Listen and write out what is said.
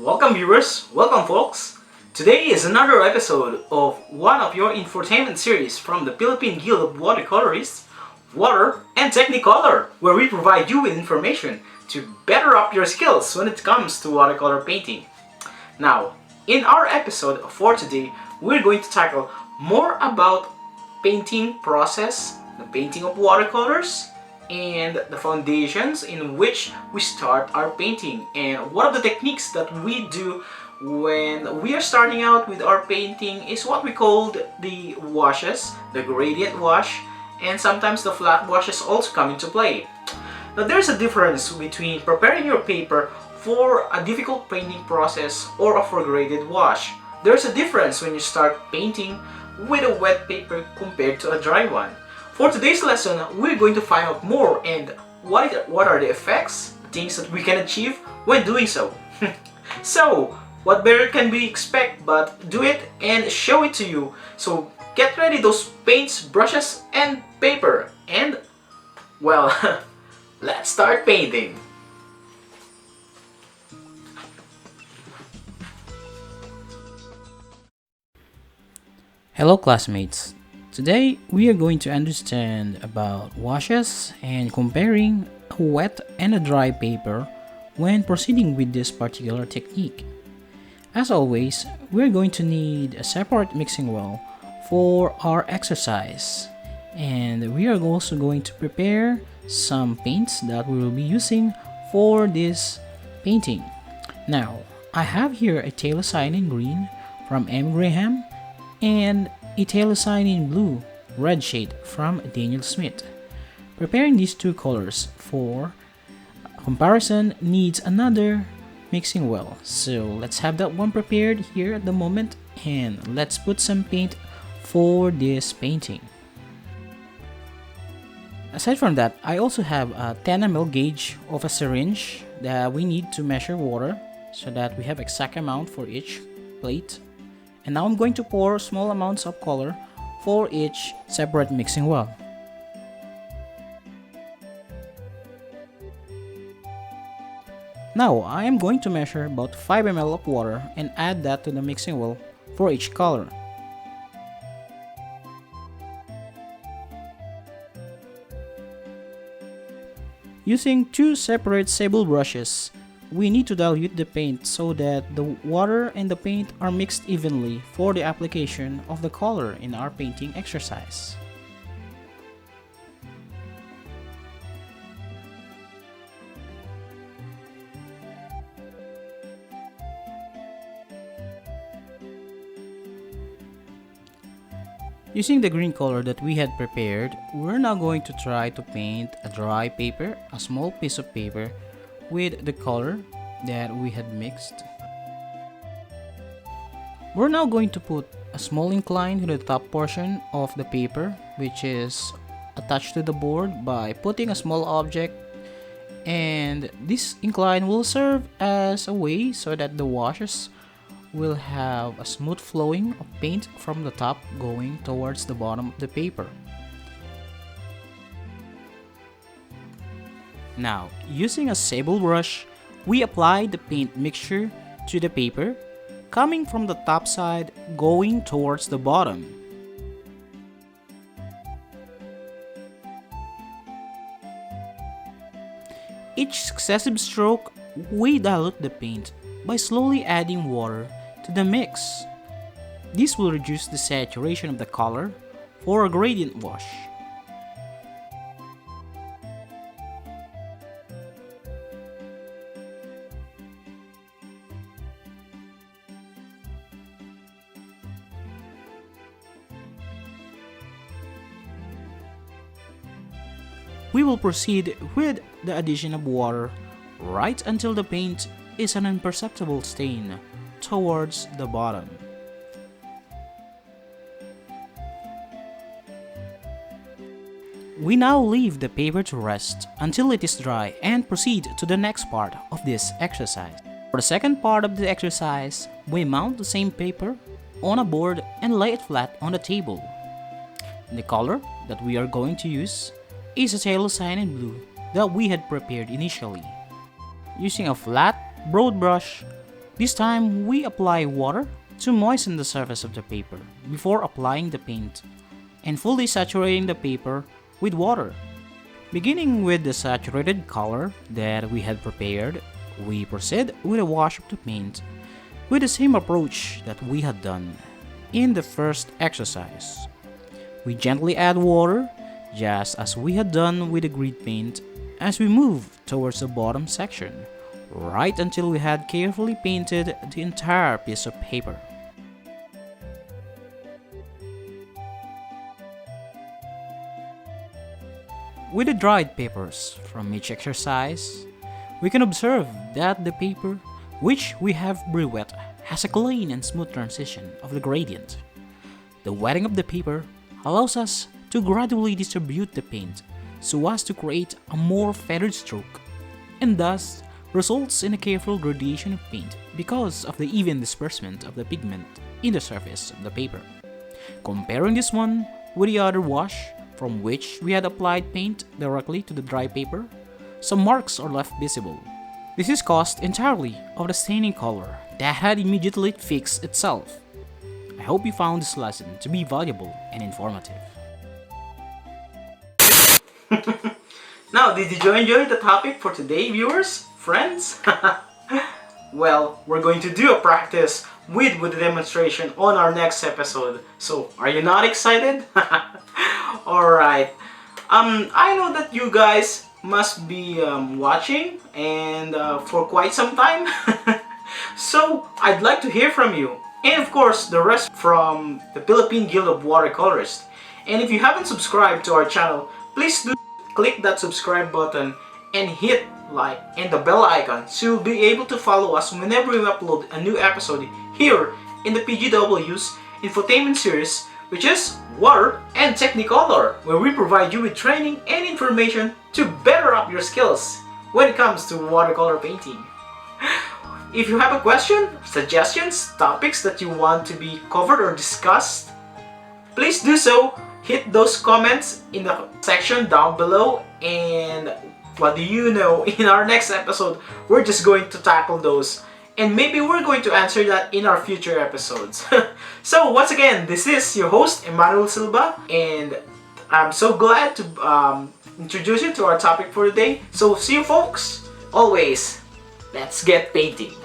Welcome viewers, welcome folks. Today is another episode of one of your infotainment series from the Philippine Guild of Watercolorists, WaterNTechnicolor, where we provide you with information to better up your skills when it comes to watercolor painting. Now, in our episode for today, we're going to tackle more about painting process, the painting of watercolors, and the foundations in which we start our painting, and one of the techniques that we do when we are starting out with our painting is what we call the washes, the gradient wash, and sometimes the flat washes also come into play. Now there's a difference between preparing your paper for a difficult painting process or for a graded wash. There's a difference when you start painting with a wet paper compared to a dry one. For today's lesson, we're going to find out more and what are the effects, things that we can achieve when doing so. So, what better can we expect but do it and show it to you. So, get ready those paints, brushes, and paper. And, well, let's start painting. Hello classmates. Today we are going to understand about washes and comparing a wet and a dry paper when proceeding with this particular technique. As always, we're going to need a separate mixing well for our exercise, and we are also going to prepare some paints that we will be using for this painting. Now, I have here a Talocyan green from M. Graham and a Talocyan in blue, red shade from Daniel Smith. Preparing these two colors for comparison needs another mixing well. So let's have that one prepared here at the moment, and let's put some paint for this painting. Aside from that, I also have a 10 ml gauge of a syringe that we need to measure water so that we have exact amount for each plate. And now I'm going to pour small amounts of color for each separate mixing well. Now I am going to measure about 5 ml of water and add that to the mixing well for each color. Using two separate sable brushes, we need to dilute the paint so that the water and the paint are mixed evenly for the application of the color in our painting exercise. Using the green color that we had prepared, we're now going to try to paint a dry paper, a small piece of paper, with the color that we had mixed. We're now going to put a small incline to the top portion of the paper, which is attached to the board, by putting a small object, and this incline will serve as a way so that the washes will have a smooth flowing of paint from the top going towards the bottom of the paper. Now, using a sable brush, we apply the paint mixture to the paper, coming from the top side going towards the bottom. Each successive stroke, we dilute the paint by slowly adding water to the mix. This will reduce the saturation of the color for a gradient wash. We will proceed with the addition of water right until the paint is an imperceptible stain towards the bottom. We now leave the paper to rest until it is dry and proceed to the next part of this exercise. For the second part of the exercise, we mount the same paper on a board and lay it flat on the table. The color that we are going to use is a Talocyan blue that we had prepared initially. Using a flat, broad brush, This time, we apply water to moisten the surface of the paper before applying the paint and fully saturating the paper with water. Beginning with the saturated color that we had prepared, we proceed with a wash of the paint with the same approach that we had done in the first exercise. We gently add water, just as we had done with the grid paint, as we move towards the bottom section, right until we had carefully painted the entire piece of paper. With the dried papers from each exercise, we can observe that the paper which we have pre-wet has a clean and smooth transition of the gradient. The wetting of the paper allows us to gradually distribute the paint so as to create a more feathered stroke, and thus results in a careful gradation of paint because of the even disbursement of the pigment in the surface of the paper. Comparing this one with the other wash, from which we had applied paint directly to the dry paper, some marks are left visible. This is caused entirely of the staining color that had immediately fixed itself. I hope you found this lesson to be valuable and informative. Now, did you enjoy the topic for today, viewers? Friends? Well, we're going to do a practice with the demonstration on our next episode. So, are you not excited? Alright. I know that you guys must be watching and for quite some time. So, I'd like to hear from you. And of course, the rest from the Philippine Guild of Watercolorists. And if you haven't subscribed to our channel, please do click that subscribe button and hit like and the bell icon so you'll be able to follow us whenever we upload a new episode here in the PGW's infotainment series, which is Water and Technicolor, where we provide you with training and information to better up your skills when it comes to watercolor painting. If you have a question, suggestions, topics that you want to be covered or discussed, please do so. Hit those comments in the section down below, and what do you know, in our next episode, we're just going to tackle those. And maybe we're going to answer that in our future episodes. So once again, this is your host, Emmanuel Silva, and I'm so glad to introduce you to our topic for today. So see you folks. Always, let's get painting.